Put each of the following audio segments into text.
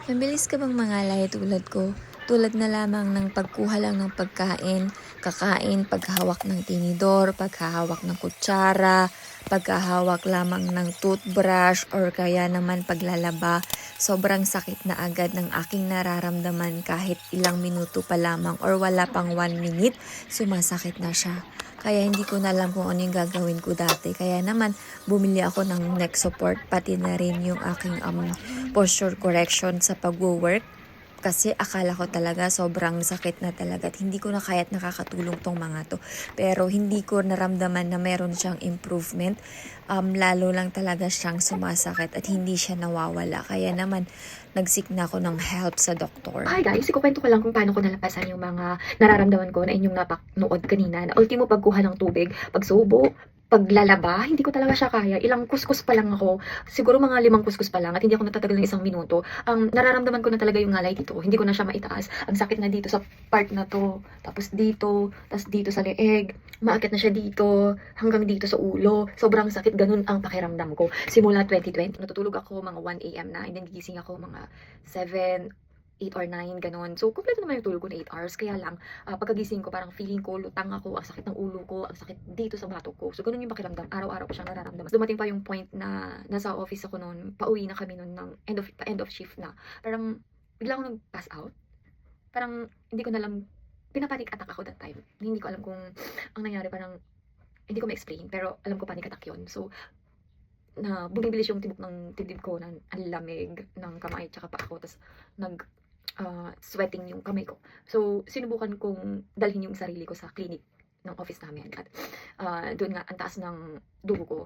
Mabilis ka bang mangalay tulad ko? Tulad na lamang ng pagkuha lang ng pagkain, kakain, paghawak ng tinidor, paghahawak ng kutsara, paghahawak lamang ng toothbrush, or kaya naman paglalaba. Sobrang sakit na agad ng aking nararamdaman kahit ilang minuto pa lamang or wala pang 1 minute, sumasakit na siya. Kaya hindi ko na alam kung ano yung gagawin ko dati. Kaya naman, bumili ako ng neck support, pati na rin yung aking posture correction sa pagwo-work. Kasi akala ko talaga sobrang sakit na talaga at hindi ko na kaya't nakakatulong tong mga to. Pero hindi ko naramdaman na meron siyang improvement. Lalo lang talaga siyang sumasakit at hindi siya nawawala. Kaya naman, nagsik na ako ng help sa doktor. Hi guys, ikukwento ko lang kung paano ko nalampasan yung mga nararamdaman ko na inyong napanood kanina na ultimo pagkuha ng tubig, pagsubo, paglalaba, hindi ko talaga siya kaya. Ilang kuskus pa lang ako, siguro mga 5 kuskus pa lang at hindi ako natatagal ng 1 minuto. Ang nararamdaman ko na talaga yung ngalay dito, hindi ko na siya maitaas. Ang sakit na dito sa part na to, tapos dito sa leeg, maakit na siya dito, hanggang dito sa ulo. Sobrang sakit, ganun ang pakiramdam ko. Simula 2020, natutulog ako mga 1 AM na, and then gigising ako mga 7, 8 or 9, gano'n. So, kumpleto naman yung tulog ko na 8 hours. Kaya lang, pagkagising ko, parang feeling ko, lutang ako, ang sakit ng ulo ko, ang sakit dito sa batok ko. So, ganun yung pakiramdam. Araw-araw ko siyang nararamdaman. Dumating pa yung point na nasa office ako noon, pauwi na kami noon ng end of shift na. Parang, bigla ako nag-pass out. Parang, hindi ko na alam, pinapanik attack ako that time. Hindi ko alam kung ang nangyari, parang, hindi ko ma-explain, pero alam ko panic attack yun. So, na bumibilis yung tibok ng dibdib ko, na ang lamig ng kamay tsaka pa ako, tapos sweating yung kamay ko. So, sinubukan kong dalhin yung sarili ko sa clinic ng office namin. At doon nga, ang taas ng dugo ko.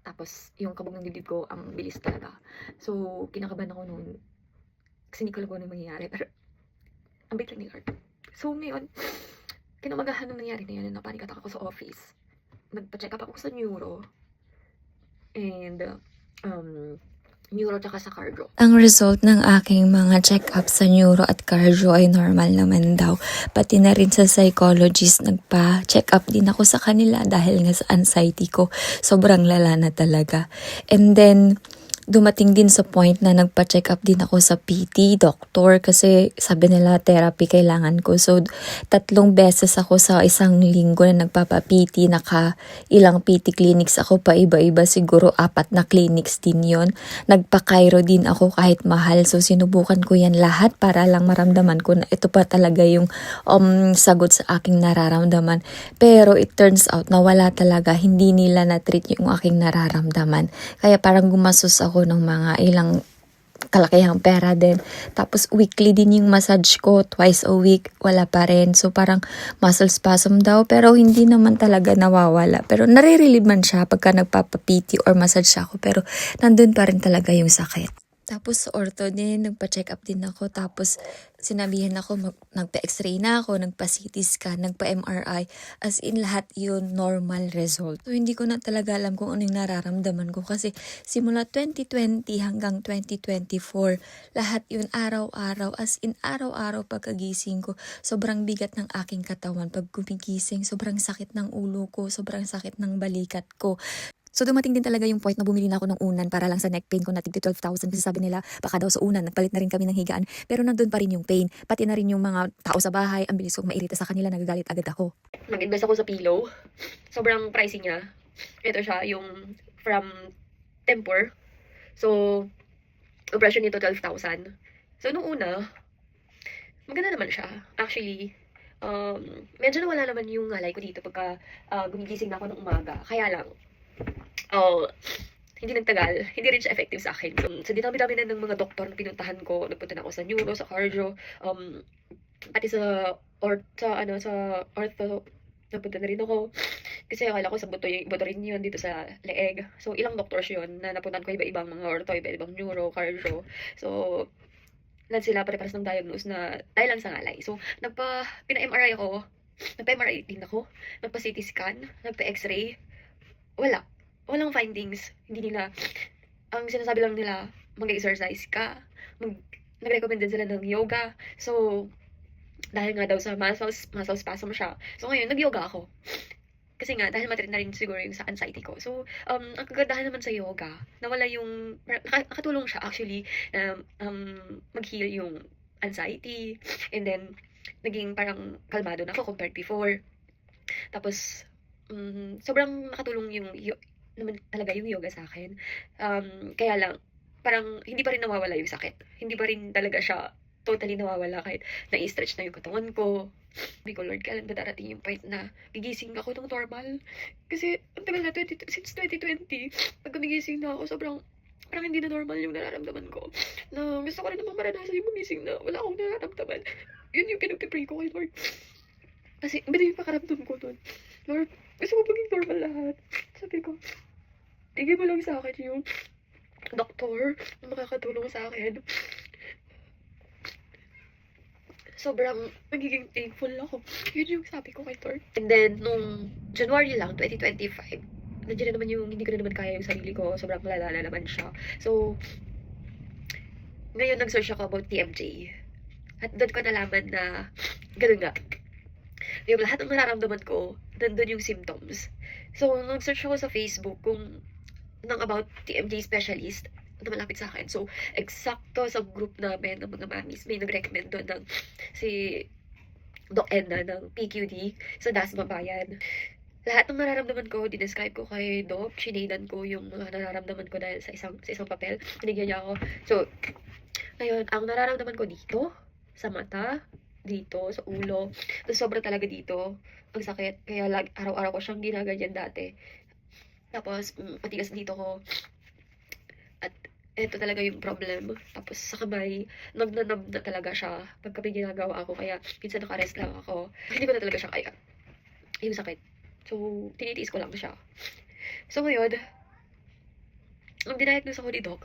Tapos, yung kabog ng dibdib ko, ang bilis talaga. So, kinakabahan ako noon. Kasi hindi ko alam kung ano mangyayari. Pero, ang bait lang ni Lord. So, ngayon, kinamagahan nung nangyari na yun, napanik attack ako sa office. Nagpa-check up ako sa neuro. And, neuro tsaka sa cardio. Ang result ng aking mga check-up sa neuro at cardio ay normal naman daw. Pati na rin sa psychologist, nagpa-check up din ako sa kanila dahil nga sa anxiety ko. Sobrang lala na talaga. And then, dumating din sa point na nagpa-check up din ako sa PT, doctor, kasi sabi nila therapy kailangan ko. So, 3 beses ako sa isang linggo na nagpapa-PT, ilang PT clinics ako pa iba-iba, siguro 4 na clinics din yon. Nagpa-chiro din ako kahit mahal. So, sinubukan ko yan lahat para lang maramdaman ko na ito pa talaga yung sagot sa aking nararamdaman. Pero it turns out na wala talaga, hindi nila na-treat yung aking nararamdaman. Kaya parang gumastos ako ng mga ilang kalakihang pera din. Tapos weekly din yung massage ko, twice a week, wala pa rin. So parang muscle spasm daw, pero hindi naman talaga nawawala. Pero nare-relieve man siya pagka nagpapa-PT or massage ako, pero nandun pa rin talaga yung sakit. Tapos sa ortho din, nagpa-check up din ako. Tapos sinabihan ako, nagpa-x-ray na ako, nagpa-CT scan, nagpa-MRI. As in lahat yun, normal result. So hindi ko na talaga alam kung ano yung nararamdaman ko. Kasi simula 2020 hanggang 2024, lahat yun araw-araw. As in araw-araw pagkagising ko, sobrang bigat ng aking katawan. Pag gumigising, sobrang sakit ng ulo ko, sobrang sakit ng balikat ko. So dumating din talaga yung point na bumili na ako ng unan para lang sa neck pain ko na tig 12,000 kasi sabi nila baka daw sa unan, nagpalit na rin kami ng higaan. Pero nandun pa rin yung pain, pati na rin yung mga tao sa bahay, ang bilis kong mairita sa kanila, nagagalit agad ako. Nag-invest ako sa pillow. Sobrang pricey niya. Ito siya, yung from Tempur. So, ang presyo nito 12,000. So, nung una, maganda naman siya. Actually, medyo nawala naman yung ngalay ko dito pagka gumigising na ako ng umaga. Kaya lang, hindi nagtagal, hindi rin siya effective sa akin. So, dinami-dami na ng mga doktor na pinuntahan ko. Nagpunta na ako sa neuro, sa cardio, pati sa ortho, napunta na rin ako. Kasi akala ko sa buto rin yun dito sa leeg. So, ilang doctors yun na napuntahan ko, iba-ibang mga ortho, iba-ibang neuro, cardio. So, lahat sila pare-pares ng diagnose na dahil lang sa ngalay. So, pina-MRI ako, nagpa-MRI din ako, nagpa-CT scan, nagpa-X-ray, wala. Walang findings. Hindi nila, ang sinasabi lang nila, mag-exercise ka, nag-recommend din sila ng yoga. So, dahil nga daw sa muscle spasm siya. So, ngayon, nag-yoga ako. Kasi nga, dahil matrin na rin siguro yung sa anxiety ko. So, ang kagandahan naman sa yoga, nawala yung, nakatulong siya actually, mag-heal yung anxiety, and then, naging parang kalmado na ako compared before. Tapos, sobrang nakatulong yung, naman talaga yung yoga sa akin. Kaya lang, parang hindi pa rin nawawala yung sakit. Hindi pa rin talaga siya totally nawawala kahit na-stretch na yung katawan ko. Sabi ko, Lord, kailan ba darating yung point na gigising ako ng normal? Kasi, ang tagal na, since 2020, pag gumigising na ako, sobrang, parang hindi na normal yung nararamdaman ko. Na gusto ko rin namang maranasan yung gumising na wala akong nararamdaman. Yun yung pinagpipray ko kay Lord. Kasi, iba na yung pakaramdam ko nun. Lord, gusto ko maging normal lahat. Sabi ko, tigil mo lang sa akin yung doktor na makakatulong sa akin. Sobrang magiging thankful ako. Yun yung sabi ko kay Lord. And then, nung January lang, 2025, nandiyan na naman yung hindi ko na naman kaya yung sarili ko. Sobrang malala na naman siya. So, ngayon nag-search ako about TMJ. At doon ko nalaman na ganun nga. Yung lahat ng nararamdaman ko, nandun yung symptoms. So, nag-search ako sa Facebook kung nang about TMJ specialist na malapit sa akin. So, eksakto sa group namin ng mga mamis, may nag-recommend doon ng si Doc Edna ng PQD sa Dasma Bayan. Lahat ng nararamdaman ko, dinescribe ko kay Doc, shinaidan ko yung mga nararamdaman ko dahil sa isang papel. Binigyan niya ako. So, ngayon, ang nararamdaman ko dito, sa mata, dito, sa ulo, so, sobra talaga dito. Ang sakit. Kaya araw-araw ko siyang ginaganyan dati. Tapos, matigas dito ko. At eto talaga yung problem. Tapos sa kamay, nagnanab na talaga siya pagka may ginagawa ako. Kaya minsan naka-rest lang ako. Hindi ko na talaga siya kaya. Yung sakit. So, tinitiis ko lang siya. So ngayon, ang dinayagnos ako ni Doc,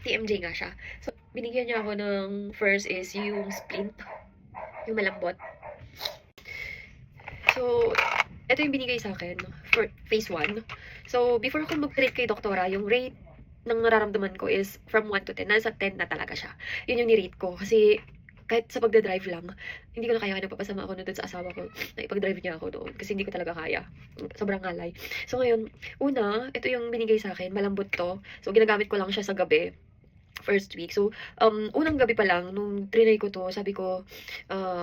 TMJ nga siya. So, binigyan niya ako ng first is yung splint. Yung malambot. So, ito yung binigay sa akin for phase 1. So, before ako mag-treat kay doktora, yung rate ng nararamdaman ko is from 1 to 10. Nasa 10 na talaga siya. Yun yung ni-rate ko. Kasi, kahit sa pagdadrive lang, hindi ko na kaya. Napapasama ako na doon sa asawa ko na ipag-drive niya ako doon. Kasi hindi ko talaga kaya. Sobrang ngalay. So, ngayon, una, ito yung binigay sa akin. Malambot to. So, ginagamit ko lang siya sa gabi. First week. So, unang gabi pa lang, nung trinay ko to, sabi ko,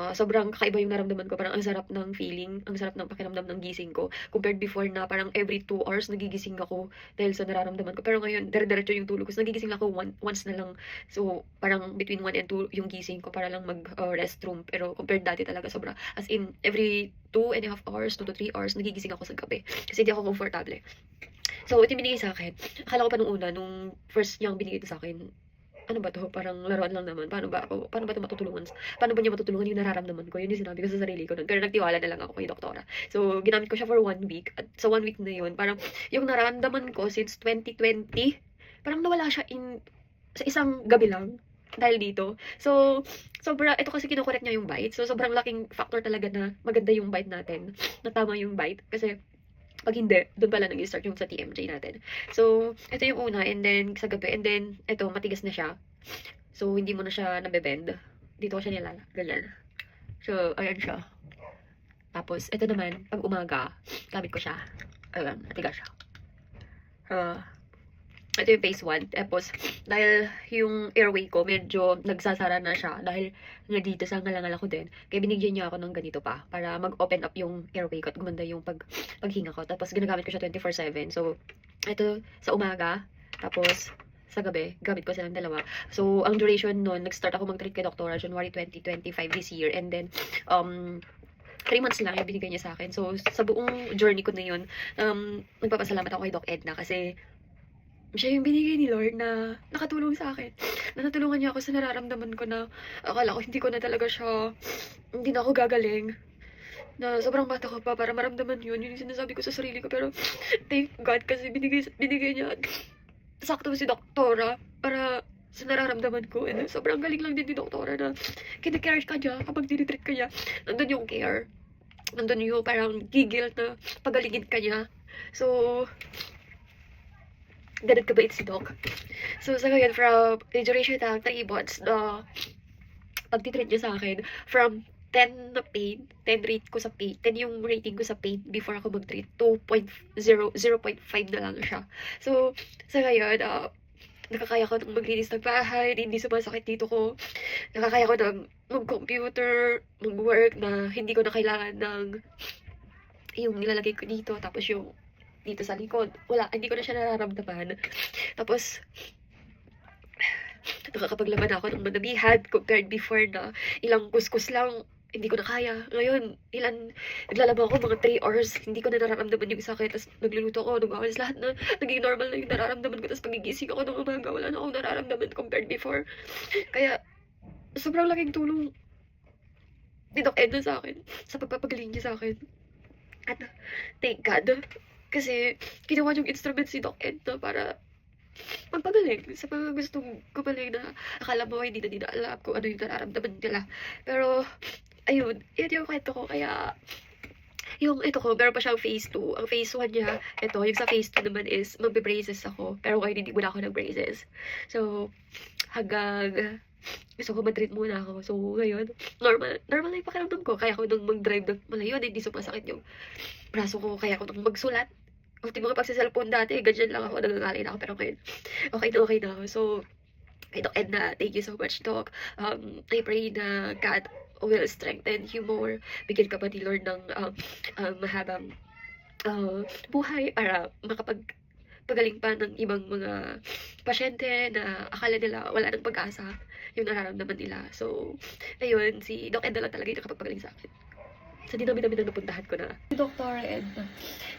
sobrang kakaiba yung naramdaman ko. Parang ang sarap ng feeling, ang sarap ng pakiramdam ng gising ko. Compared before na parang every 2 hours nagigising ako dahil sa nararamdaman ko. Pero ngayon, dire-diretso yung tulog ko. So, nagigising ako once na lang. So, parang between 1 and 2 yung gising ko para lang mag-restroom. Pero compared dati talaga, sobra. As in, every 2.5 hours, 2 to 3 hours, nagigising ako sa gabi. Kasi hindi ako komportable. So, ito yung binigay sa akin. Akala ko pa nung una, nung first niyang binigay ito sa akin, ano ba to? Parang laruan lang naman. Paano ba ito matutulungan? Paano ba niya matutulungan yung nararamdaman ko? Yun yung sinabi ko sa sarili ko nun. Pero nagtiwala na lang ako kay doktora. So, ginamit ko siya for 1 week. At sa 1 week na yun, parang yung nararamdaman ko since 2020, parang nawala siya sa isang gabi lang. Dahil dito. So, ito kasi kinukorek niya yung bite. So, sobrang laking factor talaga na maganda yung bite natin. Na tama yung bite. Kasi, pag hindi, doon pala nag-start yung sa TMJ natin. So, ito yung una, and then sa gabi, and then, ito, matigas na siya. So, hindi mo na siya nabebend. Dito ko siya nilala. Ganyan. So, ayan siya. Tapos, ito naman, pag umaga, gamit ko siya. Ayan, matigas siya. Ito yung phase 1. Tapos, dahil yung airway ko, medyo nagsasara na siya. Dahil nga dito sa ngalangal ako din. Kaya binigyan niya ako ng ganito pa. Para mag-open up yung airway ko at gumanda yung paghinga ko. Tapos, ginagamit ko siya 24/7. So, ito sa umaga. Tapos, sa gabi, gamit ko silang dalawa. So, ang duration nun, nag-start ako mag-treat kay doktora January 2025 this year. And then, 3 months lang yung binigay niya sa akin. So, sa buong journey ko na yun, nagpapasalamat ako kay Doc Ed na kasi siya yung binigay ni Lord na nakatulong sa akin. Na natulungan niya ako sa nararamdaman ko na akala ko hindi ko na talaga siya, hindi na ako gagaling. Na sobrang bata ko pa para maramdaman yun. Yun yung sinasabi ko sa sarili ko. Pero thank God kasi binigay niya. Sakto si doktora para sa nararamdaman ko. And sobrang galing lang din ni doktora na kinakare ka niya kapag dinitreat ka niya. Nandun yung care. Nandun yung parang gigil na pagaligid ka niya. So, ganun kabait si Doc. So, sa ngayon, from duration ng 3 months na pagtitreat niya sa akin, from 10 na pain, 10 rate ko sa pain, 10 yung rating ko sa pain before ako mag-treat, 2.0, 0.5 na lang siya. So, sa ngayon, nakakaya ko ng maglinis ng bahay, hindi sumasakit dito ko. Nakakaya ko ng mag-computer, mag-work na hindi ko na kailangan ng yung nilalagay ko dito, tapos yung dito sa likod. Wala, hindi ko na siya nararamdaman. Tapos, nakakapaglaban ako ng madamihan compared before na ilang kuskus lang, hindi ko na kaya. Ngayon, naglalaba ako mga 3 hours, hindi ko na nararamdaman yung sakit. Tapos nagluluto ako, nag-awalis lahat na, naging normal na yung nararamdaman ko. Tapos pagigising ako ng umaga, wala na akong nararamdaman compared before. Kaya, sobrang laking tulong ni Doc Edna sa akin, sa pagpapagaling niya sa akin. At thank God, kasi ginawa yung instrument si Doc Edna para magpagaling sa mga gustong gumaling na akala mo hindi na nila alam kung ano yung nararamdaman nila. Pero, ayun, yun yung kwento ko. Kaya, yung ito ko, meron pa siyang phase 2. Ang phase 1 niya, ito, yung sa phase 2 naman is magbe-braces ako. Pero ngayon hindi muna ako nag-braces. So, hanggang gusto ko mag-treat muna ako. So, ngayon, normal na yung pakiramdam ko. Kaya ako nung mag-drive ng malayo, hindi sumasakit yung braso ko. Kaya ako nung magsulat. Ultimo nga pagsiselfone dati, ganyan lang ako, nagagalay na ako. Pero ngayon, okay na ako. So, kay Doc Edna, thank you so much, Doc. I pray na God will strengthen you more. Bigyan ka pa ni Lord ng mahabang buhay para makapagpagaling pa ng ibang mga pasyente na akala nila wala ng pag-asa yung nararamdaman nila. So, ayun, si Doc Edna lang talaga yung nakapagpagaling sa akin. Sa dinami-dami na napuntahan ko na. Si Dr. Edna,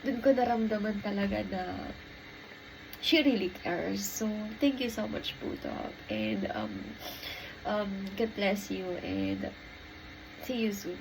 dun ko naramdaman talaga na she really cares. So, thank you so much po, Doc. And, God bless you and see you soon.